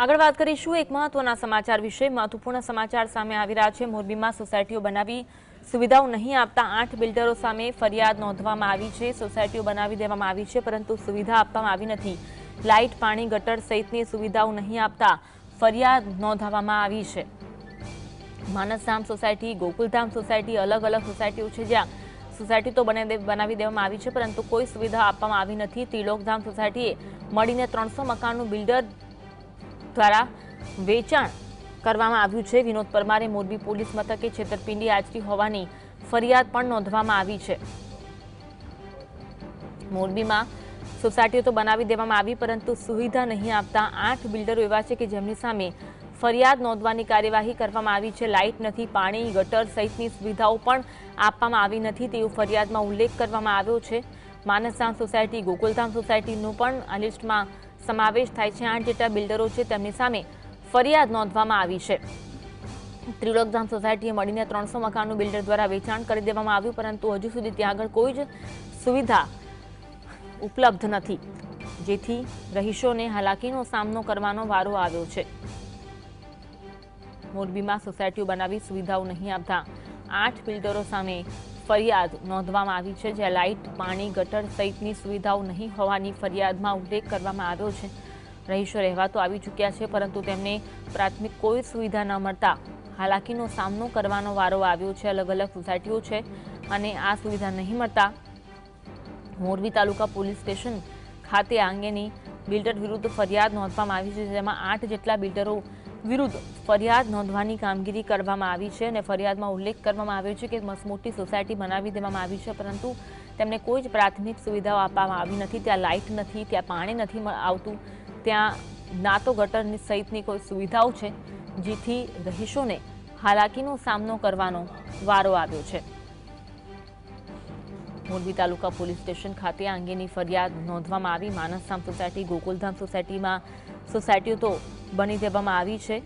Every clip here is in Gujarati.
આગળ વાત કરીશું એક મહત્વના સમાચાર વિશે। મહત્વપૂર્ણ સમાચાર સામે આવી રહ્યા છે। મોરબીમાં સોસાયટીઓ બનાવી સુવિધાઓ નહીં આપતા 8 બિલ્ડરો સામે ફરિયાદ નોંધવામાં આવી છે। સોસાયટીઓ બનાવી દેવામાં આવી છે પરંતુ સુવિધા આપવામાં આવી નથી। લાઇટ, પાણી, ગટર સહિતની સુવિધાઓ નહીં આપતા ફરિયાદ નોંધાવવામાં આવી છે। માનસધામ સોસાયટી, ગોકુલધામ સોસાયટી અલગ અલગ સોસાયટીઓ છે જ્યાં સોસાયટી તો બનાવી દેવામાં આવી છે પરંતુ કોઈ સુવિધા આપવામાં આવી નથી। ત્રિલોકધામ સોસાયટીએ મળીને 300 મકાનનું બિલ્ડર દ્વારા વેચાણ કરવામાં આવ્યું છે। વિનોદ પરમારે મોરબી પોલીસ મથકે છેતરપિંડી આચરી હોવાની ફરિયાદ પણ નોંધવામાં આવી છે। મોરબીમાં સોસાયટીઓ તો બનાવી દેવામાં આવી પરંતુ સુવિધા નહીં આપતા 8 બિલ્ડરો એવા છે કે જેમની સામે ફરિયાદ નોંધવાની કાર્યવાહી કરવામાં આવી છે। લાઇટ નથી, પાણી, ગટર સહિતની સુવિધાઓ પણ આપવામાં આવી નથી તેવું ફરિયાદમાં ઉલ્લેખ કરવામાં આવ્યો છે। માનસધામ સોસાયટી, ગોકુલધામ સોસાયટીનો પણ આ લિસ્ટમાં સમાવેશ થાય છે। 8 જેટલા બિલ્ડરો છે તેમની સામે ફરિયાદ નોંધવામાં આવી છે। ત્રિલોકધામ સોસાયટીએ મળીને 300 મકાનનું બિલ્ડર દ્વારા વેચાણ કરી દેવામાં આવ્યું પરંતુ હજુ સુધી ત્યાં આગળ કોઈ જ સુવિધા ઉપલબ્ધ નથી જેથી રહીશોને હાલાકીનો સામનો કરવાનો વારો આવ્યો છે। મોરબીમાં સોસાયટીઓ બનાવી સુવિધાઓ નહીં આપતા 8 બિલ્ડરો સામે ફરિયાદ નોંધવામાં આવી છે જ્યાં લાઇટ, પાણી, ગટર સહિતની સુવિધાઓ નહીં હોવાની ફરિયાદમાં ઉલ્લેખ કરવામાં આવ્યો છે। રહીશો રહેવા તો આવી ચૂક્યા છે પરંતુ તેમને પ્રાથમિક કોઈ સુવિધા ન મળતા હાલાકીનો સામનો કરવાનો વારો આવ્યો છે। અલગ અલગ સોસાયટીઓ છે અને આ સુવિધા નહીં મળતા મોરબી તાલુકા પોલીસ સ્ટેશન ખાતે આ અંગેની બિલ્ડર વિરુદ્ધ ફરિયાદ નોંધવામાં આવી છે જેમાં 8 જેટલા બિલ્ડરો વિરુદ્ધ ફરિયાદ નોંધવાની કામગીરી કરવામાં આવી છે અને ફરિયાદમાં ઉલ્લેખ કરવામાં આવ્યો છે કે મોટી સોસાયટી બનાવી દેવામાં આવી છે પરંતુ તેમને કોઈ જ પ્રાથમિક સુવિધાઓ આપવામાં આવી નથી। ત્યાં લાઇટ નથી, ત્યાં પાણી નથી આવતું, ત્યાં ના તો ગટર સહિતની કોઈ સુવિધાઓ છે જેથી રહીશોને હાલાકીનો સામનો કરવાનો વારો આવ્યો છે। મોરબી તાલુકા પોલીસ સ્ટેશન ખાતે આ અંગેની ફરિયાદ નોંધવામાં આવી। માનસધામ સોસાયટી, ગોકુલધામ સોસાયટીમાં સોસાયટીઓ તો બની દેવામાં આવી છે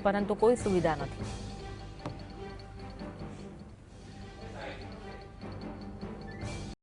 પરંતુ કોઈ સુવિધા નથી।